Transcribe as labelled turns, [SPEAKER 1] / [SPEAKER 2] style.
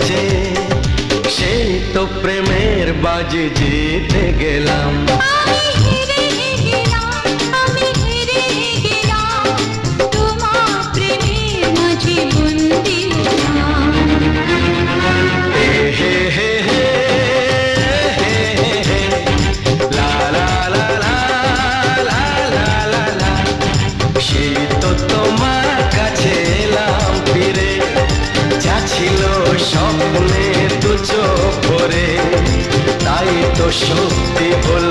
[SPEAKER 1] কাছে, সেই তো প্রেমের বাজি জিতে গেলাম।
[SPEAKER 2] আমি হেরে গেলাম, আমি হেরে গেলাম, তোমার প্রেমের মাঝে বন্দী হলাম।
[SPEAKER 1] হে হে হে হে হে হে, লা লা লা লা লা লা লা লা। সেই তো তোমার কাছে এলাম ফিরে, যা ছিল স্বপ্নে দু চোখ ভরে, তাই তো সত্যি হলো